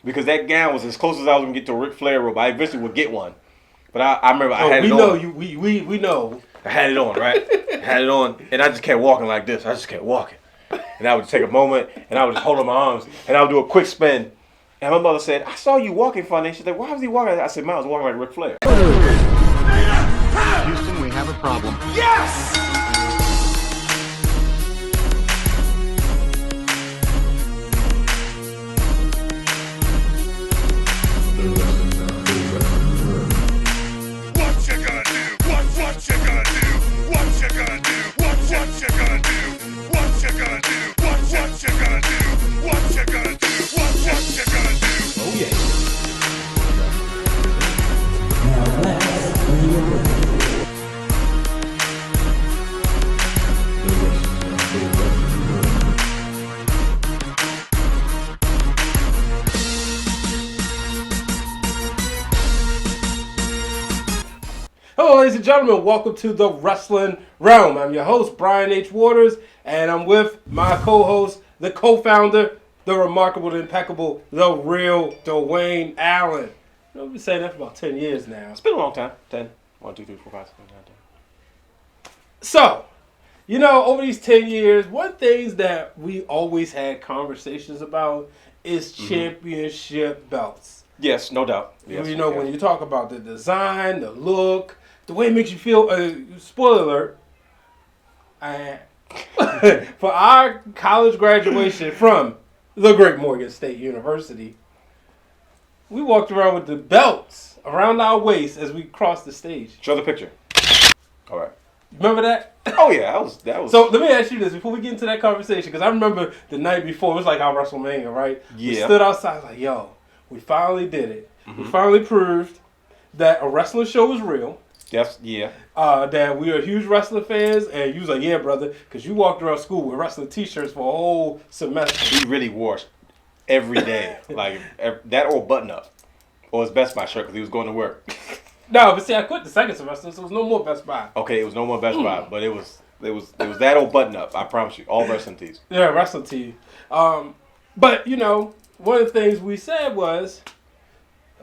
because that gown was as close as I was gonna get to a Ric Flair robe. I eventually would get one, but I remember I had it on. We know. I had it on, right? I had it on, and I just kept walking like this. I just kept walking, and I would take a moment, and I would just hold up my arms, and I would do a quick spin. And my mother said, "I saw you walking funny." She's like, "Why was he walking?" I said, "Man, I was walking like Ric Flair." Houston, we have a problem. Yes! What you gonna do? What you gonna do? What you gonna do? What you gonna do? What you gonna do? What you gonna do? What you gonna do? What you gonna do? Oh, yeah. Hello, ladies and gentlemen. Welcome to the Wrestling Realm. I'm your host, Brian H. Waters, and I'm with my co-host, the co-founder, the remarkable, the impeccable, the real Dwayne Allen. We've been saying that for about 10 years now. It's been a long time. 10. 1, 2, 3, 4, 5, 6, 7, 8, 9, 10. So, over these 10 years, one thing that we always had conversations about is championship belts. Yes, no doubt. Yes, When you talk about the design, the look, the way it makes you feel, spoiler alert, for our college graduation from the Great Morgan State University, we walked around with the belts around our waist as we crossed the stage. Show the picture. All right. Remember that? Oh yeah, that was. So let me ask you this before we get into that conversation, because I remember the night before, it was like our WrestleMania, right? Yeah. We stood outside like, yo, we finally did it. We finally proved that a wrestling show is real. Yes, yeah. That we are huge wrestling fans, and you was like, yeah, brother, because you walked around school with wrestling T-shirts for a whole semester. He really wore every day, like that or button up, or his Best Buy shirt because he was going to work. No, but see, I quit the second semester, so it was no more Best Buy. Okay, it was no more Best Buy, but it was that old button up. I promise you, all wrestling tees. Yeah, wrestling tee. But one of the things we said was,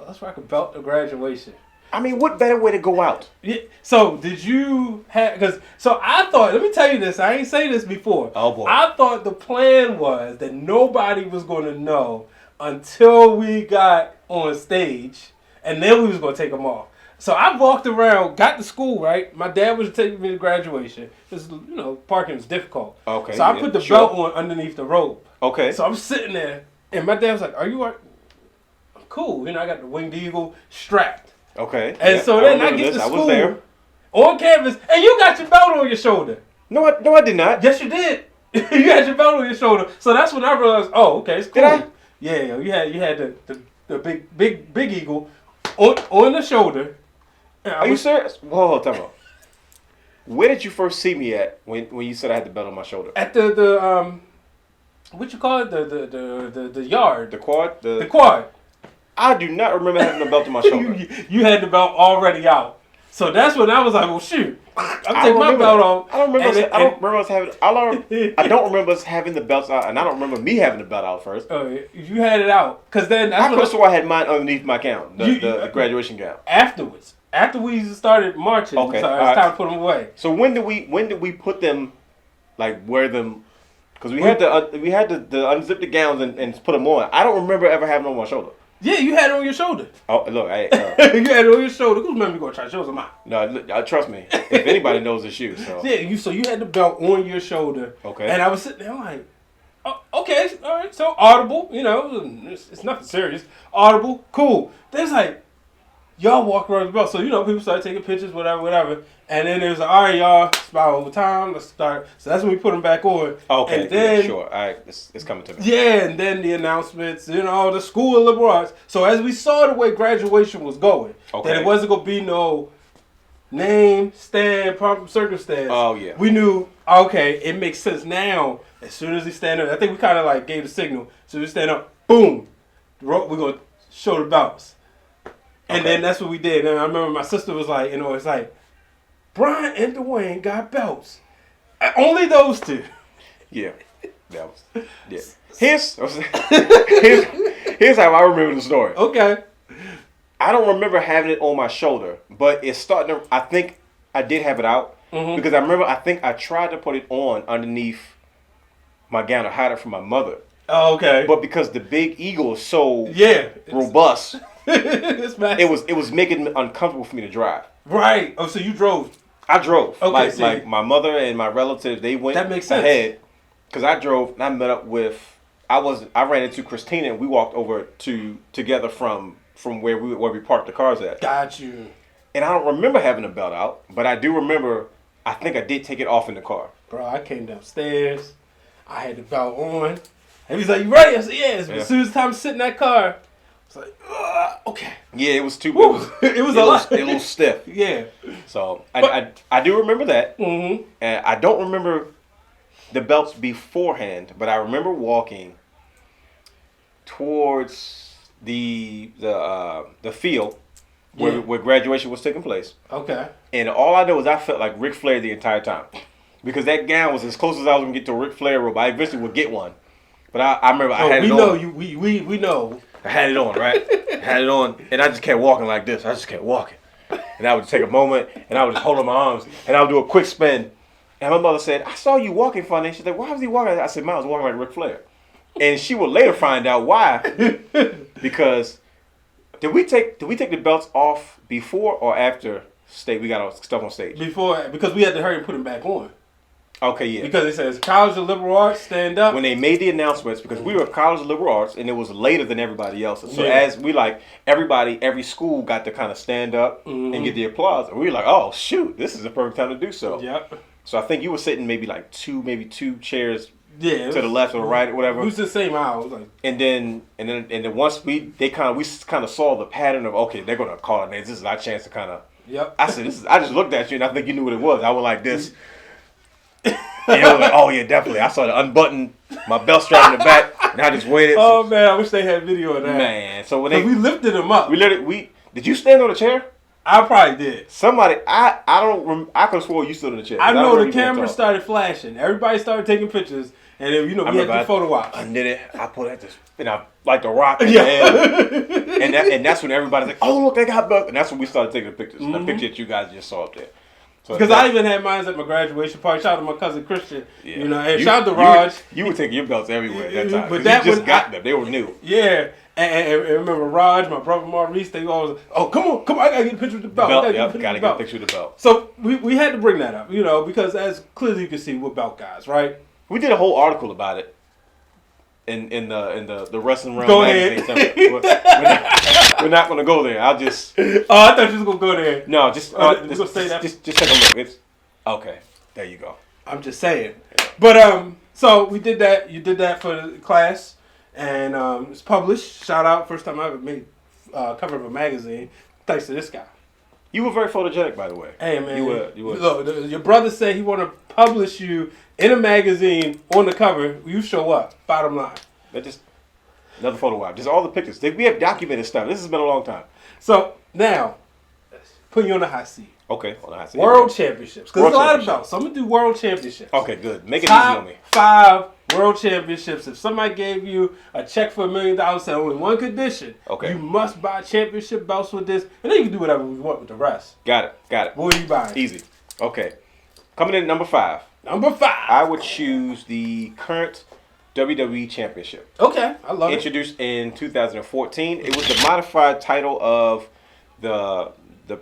let's rock a belt to graduation. I mean, what better way to go out? Yeah. So did you have? So I thought. Let me tell you this. I ain't say this before. Oh boy. I thought the plan was that nobody was going to know until we got on stage, and then we was going to take them off. So I walked around, got to school. Right. My dad was taking me to graduation. Because parking was difficult. Okay. So I put the belt on underneath the rope. Okay. So I'm sitting there, and my dad was like, "Are you all right?" I'm cool. I got the Winged Eagle strapped. Okay. And so then I get to I school was there. on campus, and you got your belt on your shoulder. No, I did not. Yes, you did. You had your belt on your shoulder. So that's when I realized, oh, okay, it's cool. Did I? Yeah, you had the big eagle on the shoulder. Are you serious? Whoa, time out. Where did you first see me at when you said I had the belt on my shoulder? At the what you call it, the yard, The quad. the quad. I do not remember having the belt on my shoulder. You had the belt already out. So that's when I was like, well, shoot. I'm taking my belt off. I don't remember us having. I don't remember us having the belts out, and I don't remember me having the belt out first. Oh, you had it out, cause then that's I could have swore I had mine underneath my gown, the graduation gown. Afterwards, after we started marching, okay, it's time to put them away. So when did we put them, like wear them? Because we had to unzip the gowns and put them on. I don't remember ever having them on my shoulder. Yeah, you had it on your shoulder. Oh, look, you had it on your shoulder. Who's remember going to try to show them out? No, trust me. If anybody knows the shoes, so yeah, you had the belt on your shoulder. Okay. And I was sitting there like, oh, okay, all right. So audible, it's nothing serious. Audible, cool. There's like, y'all walk around the belt, so people started taking pictures, whatever. And then it was like, all right, y'all, it's about over time. Let's start. So that's when we put them back on. Okay, and then, yeah, sure. All right, it's coming to me. Yeah, and then the announcements, the School of Liberal Arts. So as we saw the way graduation was going, that it wasn't going to be no name, stand, pomp, and circumstance. Oh, yeah. We knew, okay, it makes sense now. As soon as he stand up, I think we kind of like gave the signal. So we stand up, boom, we're going to show the belts. And then that's what we did. And I remember my sister was like, it's like, Brian and Dwayne got belts. Only those two. Yeah, that was. Yeah. Here's how I remember the story. Okay. I don't remember having it on my shoulder, but it's starting to. I think I did have it out because I remember. I think I tried to put it on underneath my gown to hide it from my mother. Oh, okay. But because the big eagle is so robust, it's it was making it uncomfortable for me to drive. Right. Oh, so you drove. I drove. Okay, like my mother and my relatives, they went that makes sense. ahead because I drove and I met up with. I ran into Christina and we walked over together from where we parked the cars at. Got you. And I don't remember having a belt out, but I do remember. I think I did take it off in the car. Bro, I came downstairs. I had the belt on. And he's like, "You ready?" I said, "Yes." But as soon as it's time to sit in that car, it's like, okay. Yeah, it was too. It was a lot. A little stiff. Yeah. So I do remember that. Mm-hmm. And I don't remember the belts beforehand, but I remember walking towards the field where graduation was taking place. Okay. And all I know is I felt like Ric Flair the entire time. Because that gown was as close as I was going to get to a Ric Flair robe. I eventually would get one. But I remember I had it on. We know. I had it on, right? I had it on, and I just kept walking like this. I just kept walking. And I would take a moment, and I would just hold up my arms, and I would do a quick spin. And my mother said, "I saw you walking funny." She said, "Why was he walking?" I said, "Mom, I was walking like Ric Flair." And she would later find out why. Because did we take the belts off before or after stage? We got our stuff on stage. Before, because we had to hurry and put them back on. Okay, yeah. Because it says College of Liberal Arts, stand up. When they made the announcements, because we were College of Liberal Arts, and it was later than everybody else. So as we every school got to kind of stand up and get the applause. And we were like, oh, shoot, this is the perfect time to do so. Yep. So I think you were sitting maybe two chairs to the left or the right or whatever. It was the same aisle. Like, and then once we kind of saw the pattern of, okay, they're gonna call it names. This is our chance to kind of. Yep. I said, I just looked at you and I think you knew what it was. I was like this. And I was like, oh yeah, definitely. I saw the unbutton, my belt strap in the back, and I just waited. Oh man, I wish they had video of that. Man, so when we lifted him up. Did you stand on the chair? I probably did. Somebody, I could have swore you stood on the chair. I know the camera started flashing. Everybody started taking pictures, and then, we had the photo ops. I did it. I put it like the rock. And that's when everybody's like, oh look, they got belts. And that's when we started taking the pictures. The picture that you guys just saw up there. Because I even had mine at my graduation party. Shout out to my cousin Christian. Yeah. And shout out to Raj. You would take your belts everywhere at that time. But that you just got them. They were new. Yeah. And remember Raj, my brother Maurice, they always, oh, come on, I got to get a picture with the belt. Gotta get a picture with the belt. So we had to bring that up, because as clearly you can see, we're belt guys, right? We did a whole article about it in the Wrestling Wrealm go magazine. Ahead. We're not going to go there. I'll just... Oh, I thought you was going to go there. No, just say that. Just take a look. It's okay. There you go. I'm just saying. But so we did that. You did that for the class, and it's published. Shout out! First time I ever made cover of a magazine. Thanks to this guy. You were very photogenic, by the way. Hey man, you were. Look, your brother said he want to publish you in a magazine on the cover. You show up. Bottom line. That just another photo op. Just all the pictures. We have documented stuff. This has been a long time. So now, putting you on the hot seat. Okay, on the hot seat. World Championships. Because there's a lot of belts. So I'm going to do World Championships. Okay, good. Make it easy on me. Top 5 World Championships. If somebody gave you a check for $1 million, said only one condition. Okay. You must buy championship belts with this. And then you can do whatever we want with the rest. Got it. What are you buying? Easy. Okay. Coming in at number 5. Number 5. I would choose the current WWE Championship. Okay. I love Introduced in 2014. It was the modified title of the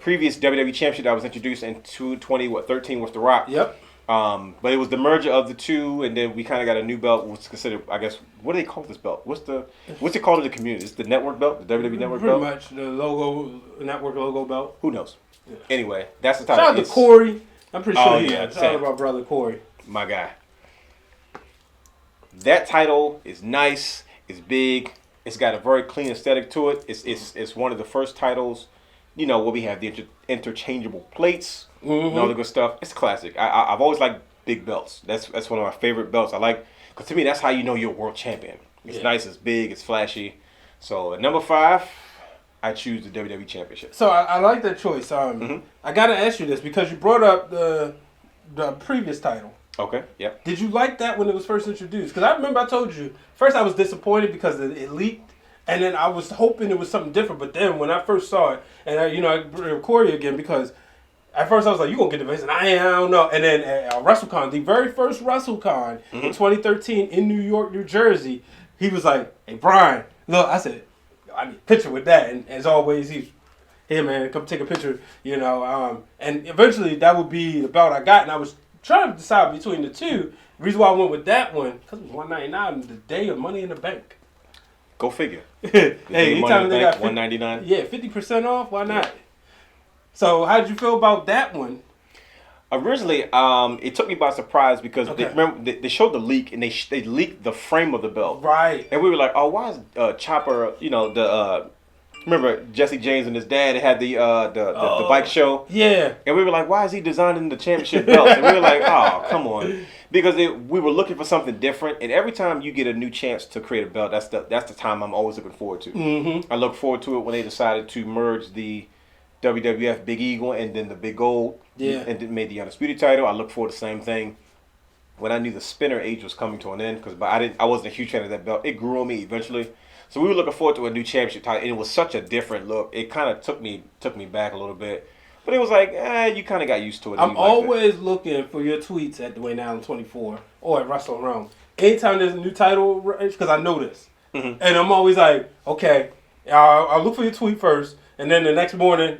previous WWE Championship that was introduced in 2013 with The Rock. Yep. But it was the merger of the two, and then we kind of got a new belt, which is considered, I guess, what do they call this belt? What's it called in the community? It's the network belt, the WWE network belt? Pretty much, the network logo belt. Who knows? Yeah. Anyway, that's the title. Shout out to Corey. I'm pretty sure shout out to my brother Corey. My guy. That title is nice, it's big, it's got a very clean aesthetic to it. It's one of the first titles, where we have the interchangeable plates and all the good stuff. It's classic. I've always liked big belts. That's one of my favorite belts. I like, because to me, that's how you know you're a world champion. It's nice, it's big, it's flashy. So at number 5, I choose the WWE Championship. So I like that choice. I got to ask you this because you brought up the previous title. Okay, yep. Did you like that when it was first introduced? Because I remember I told you, first I was disappointed because it leaked And then I was hoping it was something different, but then when I first saw it, and I recorded it again because at first I was like, "You gonna get the base?" And I don't know. And then at WrestleCon, the very first WrestleCon in 2013 in New York, New Jersey, he was like, "Hey Brian, look," I said, "I need a picture with that." And as always, he's, "Hey man, come take a picture," And eventually that would be the belt I got, and I was trying to decide between the two. The reason why I went with that one because it was $199 the day of Money in the Bank. Go figure. Hey, anytime they got $199. Yeah, 50% off. Why not? So, how did you feel about that one? Originally, it took me by surprise because they showed the leak and they leaked the frame of the belt. Right. And we were like, oh, why is Chopper? Remember Jesse James and his dad had the bike show. Yeah. And we were like, why is he designing the championship belts? And we were like, oh, come on. Because we were looking for something different, and every time you get a new chance to create a belt, that's the time I'm always looking forward to. Mm-hmm. I look forward to it when they decided to merge the WWF Big Eagle and then the Big Gold, and then made the Undisputed title. I look forward to the same thing when I knew the spinner age was coming to an end because I wasn't a huge fan of that belt. It grew on me eventually, so we were looking forward to a new championship title, and it was such a different look. It kind of took me back a little bit. But it was like, you kind of got used to it. I'm always looking for your tweets at Dwayne Allen 24 or at Wrealm. Anytime there's a new title, because I know this. Mm-hmm. And I'm always like, okay, I'll look for your tweet first. And then the next morning,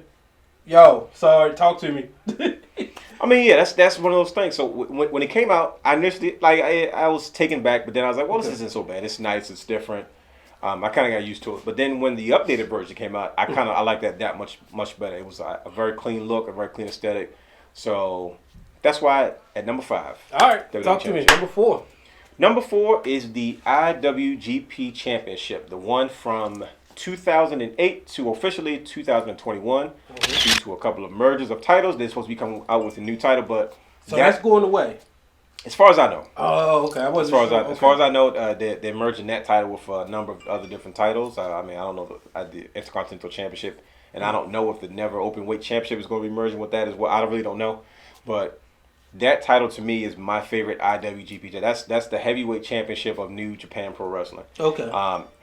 yo, sorry, talk to me. I mean, yeah, that's one of those things. So when it came out, I initially, I was taken back. But then I was like, well, this isn't so bad. It's nice. It's different. I kind of got used to it, but then when the updated version came out, I like that much better. It was a very clean look, a very clean aesthetic. So that's why at number 5. All right, talk to me. Number 4. Number 4 is the IWGP Championship, the one from 2008 to officially 2021. Due to a couple of mergers of titles, they're supposed to be coming out with a new title, but that's going away. As far as I know. Oh, okay. As far as I know, they're merging that title with a number of other different titles. I don't know the Intercontinental Championship, and I don't know if the Never Openweight Championship is going to be merging with that as well. I really don't know, but that title to me is my favorite IWGP. That's the heavyweight championship of New Japan Pro Wrestling. Okay.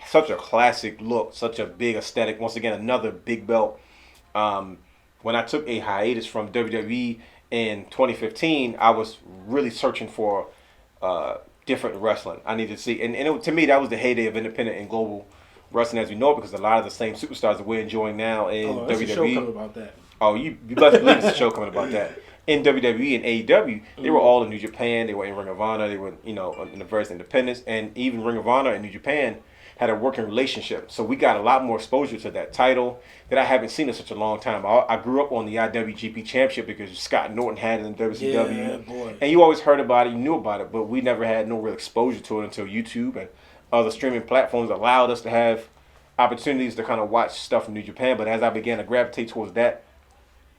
Such a classic look, such a big aesthetic. Once again, another big belt. When I took a hiatus from WWE. In 2015, I was really searching for different wrestling. I needed to see, and to me, that was the heyday of independent and global wrestling as we know it, because a lot of the same superstars that we're enjoying now in WWE. There's a show coming about that. Oh, you best believe there's a show coming about that. In WWE and AEW, they were all in New Japan. They were in Ring of Honor. They were, in the various independents, and even Ring of Honor and New Japan had a working relationship. So we got a lot more exposure to that title that I haven't seen in such a long time. I grew up on the IWGP Championship because Scott Norton had it in WCW. Yeah, boy. And you always heard about it, you knew about it, but we never had no real exposure to it until YouTube and other streaming platforms allowed us to have opportunities to kind of watch stuff from New Japan. But as I began to gravitate towards that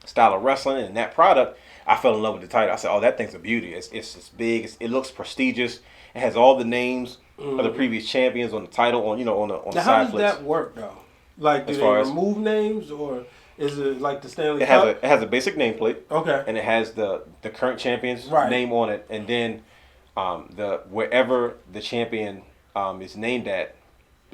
style of wrestling and that product, I fell in love with the title. I said, oh, that thing's a beauty. It's big. It looks prestigious. It has all the names of the previous champions on the title, on the now, side how does flips. that work though? Like, do they remove names, or is it like the Stanley Cup? It has a basic nameplate. Okay. And it has the current champion's name on it, and then wherever the champion is named at,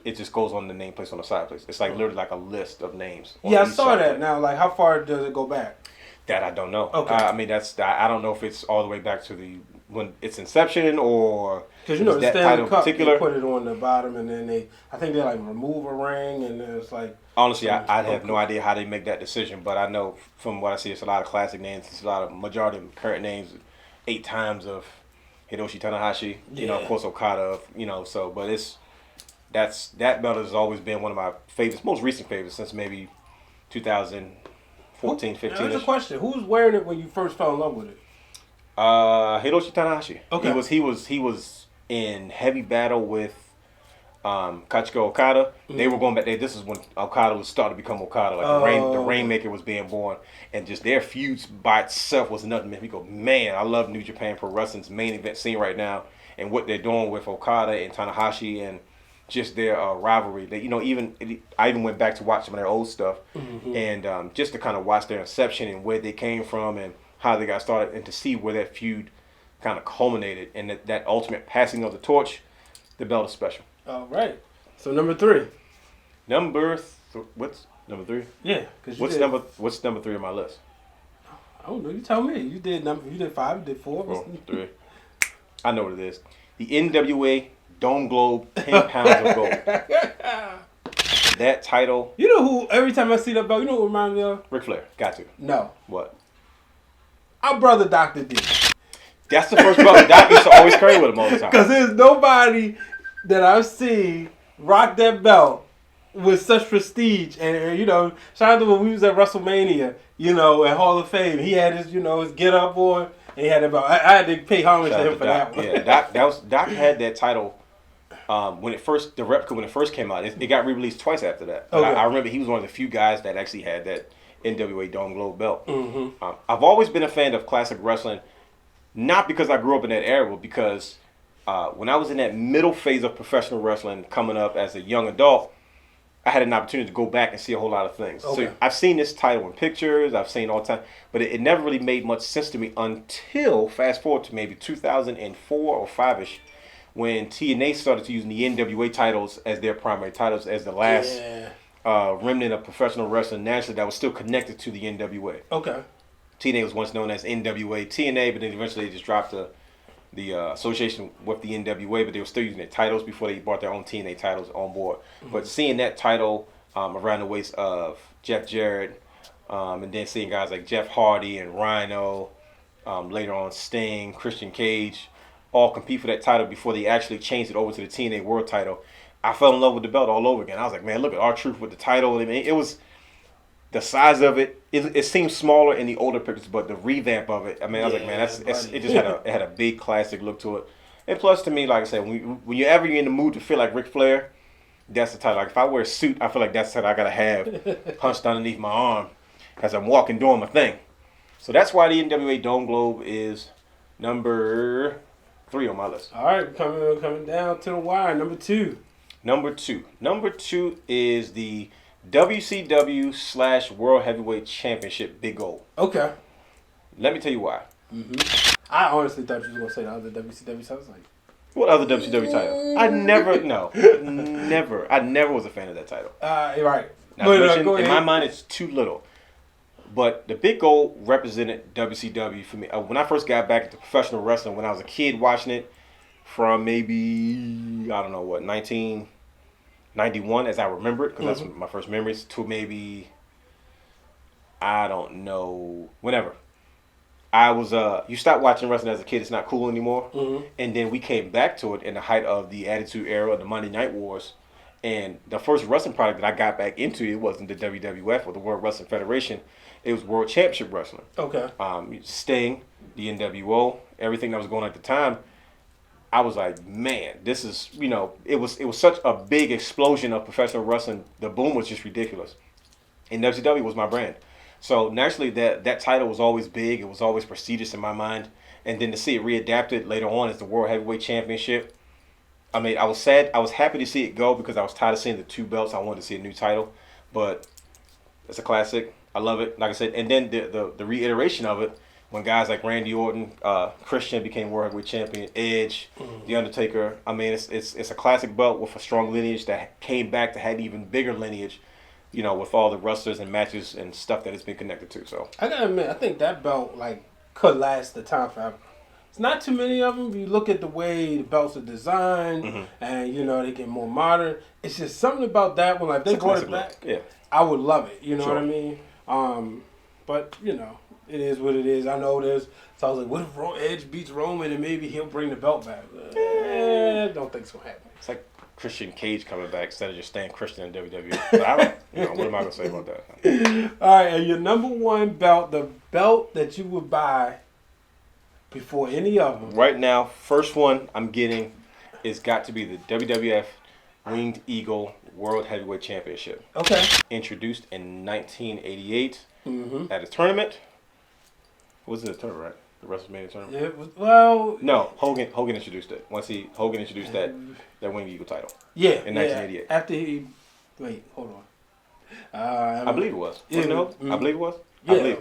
it just goes on the nameplates on the side plates. It's like literally like a list of names. Yeah, I saw that. Now, like, how far does it go back? That I don't know. Okay. I mean, I don't know if it's all the way back to when its inception, or because the Stanley Cup, they put it on the bottom, and then I think they like remove a ring, and then it's like. Honestly, I have no idea how they make that decision, but I know from what I see, it's a lot of classic names. It's a lot of majority of current names, 8 times of Hiroshi Tanahashi. Of course Okada. So, but that belt has always been one of my favorites, most recent favorites since maybe 2014, 15. Now, there's a question: who's wearing it when you first fell in love with it? Hiroshi Tanahashi. Okay. He was in heavy battle with Kazuchika Okada. They were going back there. This is when Okada was starting to become Okada. Like the Rainmaker was being born, and just their feuds by itself was nothing. We go, man, I love New Japan Pro Wrestling's main event scene right now, and what they're doing with Okada and Tanahashi, and just their rivalry. I even went back to watch some of their old stuff, and just to kind of watch their inception and where they came from and how they got started, and to see where that feud kind of culminated, and that ultimate passing of the torch. The belt is special. All right. So number 3. What's number 3? Yeah, because What's number 3 on my list? I don't know. You tell me. You did 5. You did 4. 4, 3. I know what it is. The NWA Dome Globe 10 pounds of gold. That title. You know who? Every time I see that belt, you know what reminds me of? Ric Flair. Got to. No. What? Our brother Dr. D. That's the first belt Doc used to always carry with him all the time. Because there's nobody that I've seen rock that belt with such prestige. And you know, shout out to when we was at WrestleMania, you know, at Hall of Fame. He had his, you know, his get up on, and he had that belt. I had to pay homage to him for that one. Yeah, Doc had that title when it first came out. It got re-released twice after that. Okay. I remember he was one of the few guys that actually had that NWA Dome Globe belt. Mm-hmm. I've always been a fan of classic wrestling, not because I grew up in that era, but because when I was in that middle phase of professional wrestling, coming up as a young adult, I had an opportunity to go back and see a whole lot of things. Okay. So I've seen this title in pictures, I've seen all the time, but it never really made much sense to me until fast forward to maybe 2004 or 5-ish, when TNA started to use the NWA titles as their primary titles, as the last remnant of professional wrestling nationally that was still connected to the NWA. Okay. TNA was once known as NWA TNA, but then eventually they just dropped the association with the NWA, but they were still using their titles before they brought their own TNA titles on board. Mm-hmm. But seeing that title around the waist of Jeff Jarrett, and then seeing guys like Jeff Hardy and Rhino, later on Sting, Christian Cage, all compete for that title before they actually changed it over to the TNA World title, I fell in love with the belt all over again. I was like, man, look at R-Truth with the title. I mean, it was the size of it. It seemed smaller in the older pictures, but the revamp of it, I mean, I was like, man, it just had a big classic look to it. And plus, to me, like I said, when you're ever in the mood to feel like Ric Flair, that's the title. Like if I wear a suit, I feel like that's the title I gotta have punched underneath my arm as I'm walking doing my thing. So that's why the NWA Dome Globe is number 3 on my list. All right, coming down to the wire. Number 2. Number two is the WCW / World Heavyweight Championship Big Gold. Okay. Let me tell you why. Mm-hmm. I honestly thought you were going to say the other WCW, so I was like... What other WCW title? I never was a fan of that title. You're right. Now, in my mind, it's too little. But the Big Gold represented WCW for me. When I first got back into professional wrestling, when I was a kid watching it, from maybe, I don't know what, 1991, as I remember it, because that's my first memories, to maybe, I don't know, whenever. I was, you stop watching wrestling as a kid, it's not cool anymore. Mm-hmm. And then we came back to it in the height of the Attitude Era, the Monday Night Wars. And the first wrestling product that I got back into, it wasn't the WWF or the World Wrestling Federation. It was World Championship Wrestling. Okay. Sting, the NWO, everything that was going on at the time. I was like, man, this is, you know, it was such a big explosion of professional wrestling. The boom was just ridiculous. And WCW was my brand. So naturally that title was always big. It was always prestigious in my mind. And then to see it readapted later on as the World Heavyweight Championship, I mean, I was sad. I was happy to see it go because I was tired of seeing the 2 belts. I wanted to see a new title. But it's a classic. I love it. Like I said, and then the reiteration of it, when guys like Randy Orton, Christian became World Heavyweight Champion, Edge, The Undertaker. I mean, it's a classic belt with a strong lineage that came back to have even bigger lineage, you know, with all the wrestlers and matches and stuff that it's been connected to. So I gotta admit, I think that belt could last the time forever. It's not too many of them. If you look at the way the belts are designed, and you know they get more modern. It's just something about that one. Like they brought it back, I would love it. You know what I mean? But you know. It is what it is. I know there's. So I was like, what if Edge beats Roman and maybe he'll bring the belt back? Don't think it's gonna happen. It's like Christian Cage coming back instead of just staying Christian in WWE. But I don't, you know, what am I gonna say about that? All right, and your number 1 belt, the belt that you would buy before any of them. Right now, first one I'm getting is got to be the WWF Winged Eagle World Heavyweight Championship. Okay. Introduced in 1988 at a tournament. Was it a tournament, right? The WrestleMania tournament? Yeah, well... No, Hogan introduced it. Hogan introduced that Winged Eagle title. Yeah. In 1988. After he... Wait, hold on. I believe it was. I believe it was? Yeah. I believe.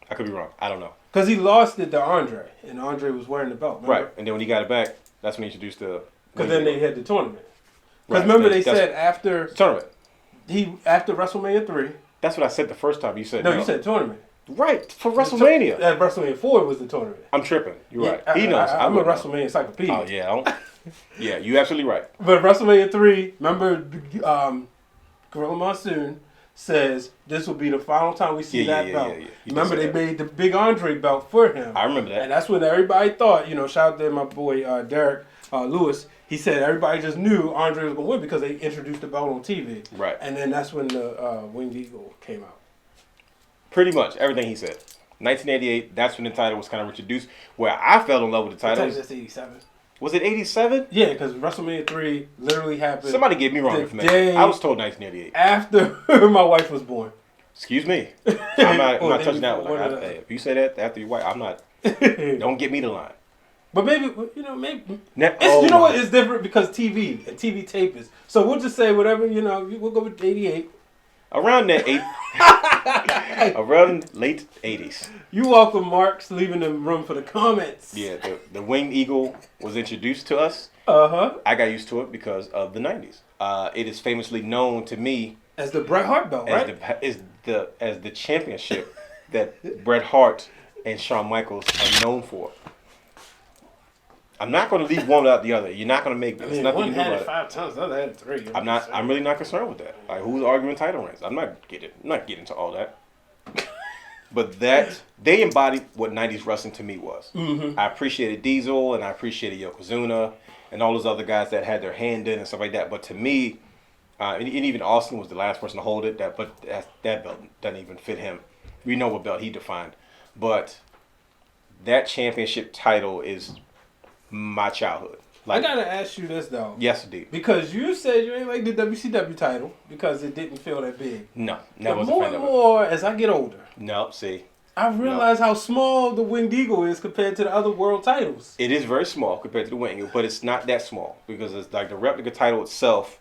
I could be wrong. I don't know. Because he lost it to Andre, and Andre was wearing the belt, remember? Right, and then when he got it back, that's when he introduced the... Because then they had the tournament. Because remember they said after... Tournament. He after WrestleMania 3. That's what I said the first time. You said No, you said tournament. right for WrestleMania. At WrestleMania 4 was the tournament. I'm tripping. You're right. Yeah, He knows. I'm a wouldn't know. WrestleMania encyclopedia. Oh yeah, I don't, yeah. You absolutely right. But WrestleMania 3, remember, Gorilla Monsoon says this will be the final time we see that belt. Yeah. Remember, they made the big Andre belt for him. I remember that. And that's when everybody thought, shout out to my boy Derek Lewis. He said everybody just knew Andre was going to win because they introduced the belt on TV. Right. And then that's when the Winged Eagle came out. Pretty much everything he said. 1988. That's when the title was kind of introduced. Where I fell in love with the title. That's 87. Was it 87? Yeah, because WrestleMania 3 literally happened. Somebody gave me wrong the information. day I was told 1988. after my wife was born. Excuse me. I'm not Or touching that one. one of Like, the- if you say that after your wife, I'm not. Don't get me the line. But maybe, maybe. Oh You know what? my. It's different because TV and TV tape is. So we'll just say whatever, we'll go with 88. Around that around late 80s. You welcome Marks leaving the room for the comments. Yeah, the Winged Eagle was introduced to us. Uh-huh. I got used to it because of the 90s. It is famously known to me As the Bret Hart belt, as right? as the championship that Bret Hart and Shawn Michaels are known for. I'm not going to leave one without the other. You're not going to make. There's nothing one you can do had it about it. 5 times, the other had it 3. I'm really not concerned with that. Like, who's arguing title reigns? I'm not getting into all that. But that they embodied what 90s wrestling to me was. Mm-hmm. I appreciated Diesel and I appreciated Yokozuna and all those other guys that had their hand in and stuff like that. But to me, and even Austin was the last person to hold it. That belt doesn't even fit him. We know what belt he defined. But that championship title is my childhood. I gotta ask you this though. Yes, indeed. Because you said you ain't like the WCW title because it didn't feel that big. No, But never was a more fan and of it. more as I get older, No, see. I realize how small the Winged Eagle is compared to the other world titles. It is very small compared to the Winged Eagle, but it's not that small because it's like the replica title itself.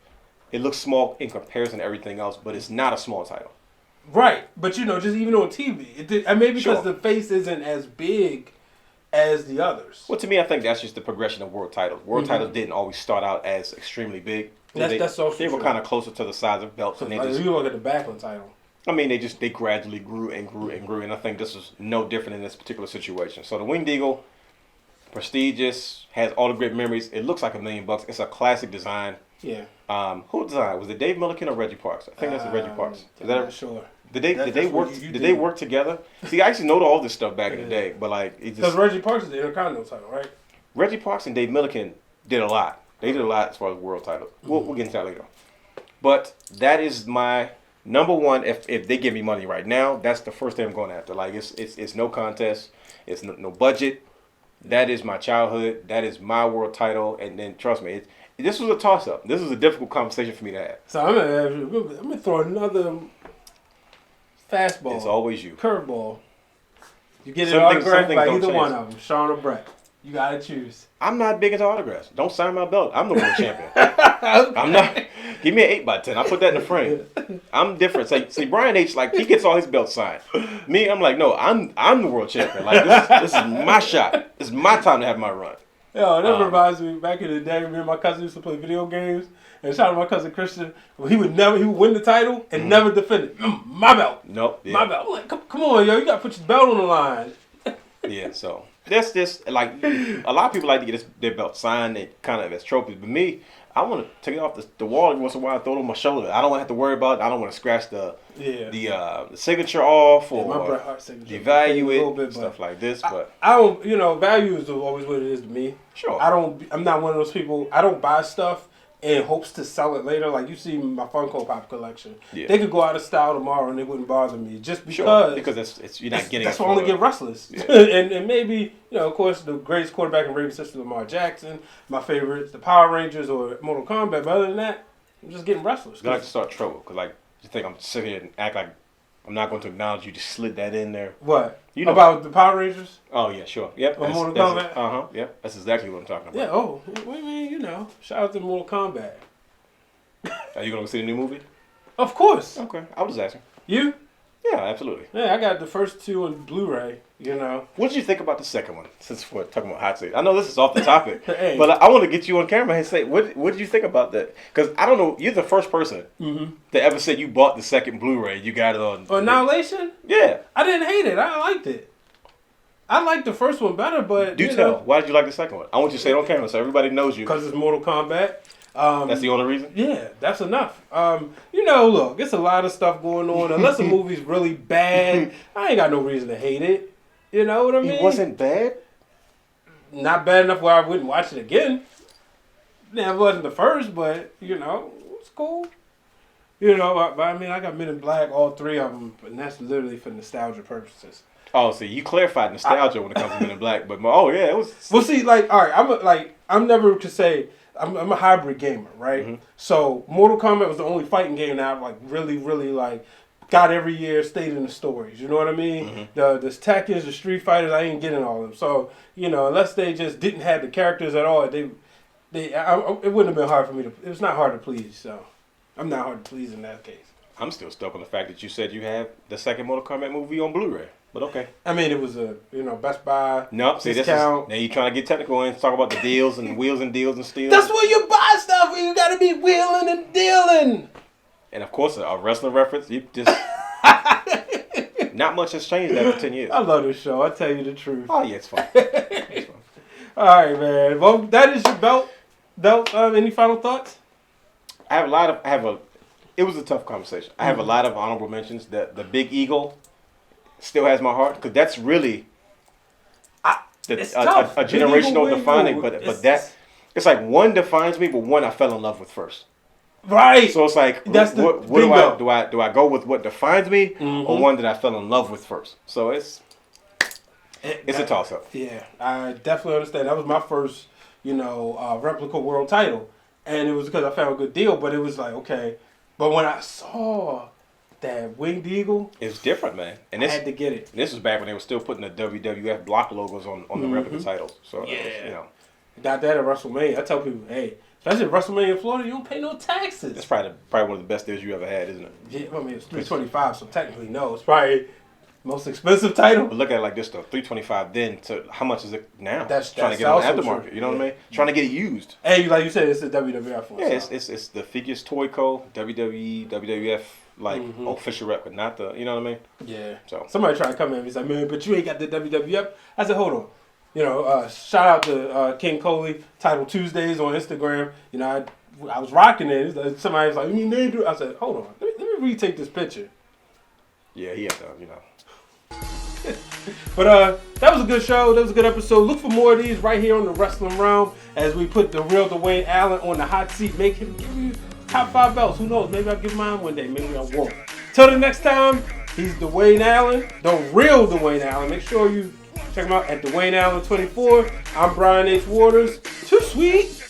It looks small in comparison to everything else, but it's not a small title. Right, but just even on TV, and maybe because Sure. the face isn't as big as the others. Well, to me, I think that's just the progression of world titles. World titles didn't always start out as extremely big. That's also They were true. kind of closer to the size of belts, and they Like, just. you look at the Backlund title. I mean, they gradually grew and grew and grew, and I think this is no different in this particular situation. So the Winged Eagle, prestigious, has all the great memories. It looks like $1 million. It's a classic design. Yeah. Who designed? Was it Dave Milliken or Reggie Parks? I think that's Reggie Parks. Is I'm that not sure. Did they That's work? what you Did do. they work together? See, I actually know all this stuff back in the day, but like it Because just Reggie Parks is the Intercontinental title, right? Reggie Parks and Dave Milliken did a lot. They did a lot as far as world titles. We'll get into that later. But that is my number one. If they give me money right now, that's the first thing I'm going after. Like it's no contest. It's no budget. That is my childhood. That is my world title. And then trust me, this was a toss up. This was a difficult conversation for me to have. So I'm gonna throw another fastball. It's always you. Curveball. You get it Some things autographed by don't either change. one of them, Sean or Brett. You gotta choose. I'm not big into autographs. Don't sign my belt. I'm the world champion. I'm not. Give me an 8x10. I put that in the frame. I'm different. See, Brian H. Like he gets all his belts signed. Me, I'm like, no, I'm the world champion. Like this is my shot. This is my time to have my run. Yo, that reminds me back in the day. Me and my cousin used to play video games, and shout out to my cousin Christian. He would win the title and never defend it. My belt. Nope. Yeah. My belt. I'm like, come on, yo, you gotta put your belt on the line. Yeah. So that's just like a lot of people like to get their belt signed. They kind of as trophies, but me, I want to take it off the wall every once in a while and throw it on my shoulder. I don't want to have to worry about it. I don't want to scratch the signature off Yeah, my Bret or Hart signature. devalue A little it, bit, stuff but like this. But I don't, value is always what it is to me. sure. I'm not one of those people. I don't buy stuff in hopes to sell it later. Like you see my Funko Pop collection. Yeah. They could go out of style tomorrow and it wouldn't bother me just Sure, because because you're not getting. that's it why I only for- get wrestlers. Yeah. and maybe, of course, the greatest quarterback in Raven system, Lamar Jackson. My favorites, the Power Rangers or Mortal Kombat. But other than that, I'm just getting wrestlers. I like to start trouble because like you think I'm sitting here and act like I'm not going to acknowledge you just slid that in there. What? You know about the Power Rangers? Oh yeah, sure. Yep. Or Mortal Kombat? Yep. That's exactly what I'm talking about. Yeah. Oh, what do you mean? Shout out to Mortal Kombat. Are you gonna see the new movie? Of course. Okay. I was just asking. You? Yeah, absolutely. Yeah, I got the first two on Blu-ray. You know. What did you think about the second one? Since we're talking about hot takes, I know this is off the topic, Hey. but I want to get you on camera and say what did you think about that? Because I don't know, you're the first person that ever said you bought the second Blu-ray. You got it on Annihilation? Yeah. I didn't hate it. I liked it. I liked the first one better, but Do tell. Why did you like the second one? I want you to say it on camera so everybody knows you. Because it's Mortal Kombat. That's the only reason? Yeah, that's enough. Look, it's a lot of stuff going on. Unless a movie's really bad, I ain't got no reason to hate it. You know what I mean? It wasn't bad? Not bad enough where I wouldn't watch it again. Yeah, it wasn't the first, but, it's cool. But I mean, I got Men in Black, all three of them, and that's literally for nostalgia purposes. Oh, see, you clarified nostalgia when it comes to Men in Black, but it was. Well, see, all right, I'm never to say I'm a hybrid gamer, right? Mm-hmm. So Mortal Kombat was the only fighting game that I really got every year, stayed in the stories. You know what I mean? Mm-hmm. The Tekkens, the Street Fighters, I ain't getting all of them. So unless they just didn't have the characters at all, it wouldn't have been hard for me to. It was not hard to please. So I'm not hard to please in that case. I'm still stuck on the fact that you said you have the second Mortal Kombat movie on Blu-ray. But okay. I mean, it was a Best Buy See, discount. Now you trying to get technical and talk about the deals and wheels and deals and steals. That's where you buy stuff. Where you gotta be wheeling and dealing. And of course, a wrestling reference. You just not much has changed after 10 years. I love this show. I tell you the truth. Oh yeah, it's fine. It's fine. All right, man. Well, that is your belt. Any final thoughts? It was a tough conversation. I have a lot of honorable mentions. The Big Eagle still has my heart because that's really It's tough. a Big Eagle, generational Big defining. Eagle. But it's like one defines me, but one I fell in love with first. Right. So it's like, That's the what bingo. do I go with what defines me, or one that I fell in love with first? So it's a toss up. Yeah, I definitely understand. That was my first, replica world title, and it was because I found a good deal. But it was like, okay, but when I saw that Winged Eagle, It's different, man. And I had to get it. this was back when they were still putting the WWF block logos on the replica titles. So Yeah. Got that at WrestleMania. I tell people, hey, especially at WrestleMania in Florida, you don't pay no taxes. it's probably one of the best deals you ever had, isn't it? Yeah, I mean, it's $325, so technically, no. It's probably the most expensive title. But look at it like this though, $325 then to how much is it now? That's trying to get it on also aftermarket. true. You know what I mean? Trying to get it used. And like you said, it's the WWF one. Yeah, so. it's the Figures Toy Co. WWE, WWF official rep, but not the. You know what I mean? Yeah. So. Somebody tried to come in and be like, man, but you ain't got the WWF. I said, hold on. Shout out to King Coley, Title Tuesdays on Instagram. I was rocking it. Somebody was like, you mean they do? I said, hold on. Let me retake this picture. Yeah, he had to, But that was a good show. That was a good episode. Look for more of these right here on the Wrestling Realm as we put the real Dwayne Allen on the hot seat. Make him give you top 5 belts. Who knows? Maybe I'll give mine one day. Maybe I won't. Till the next time, he's Dwayne Allen, the real Dwayne Allen. Make sure you check him out at Dwayne Allen 24. I'm Brian H. Waters. Too sweet.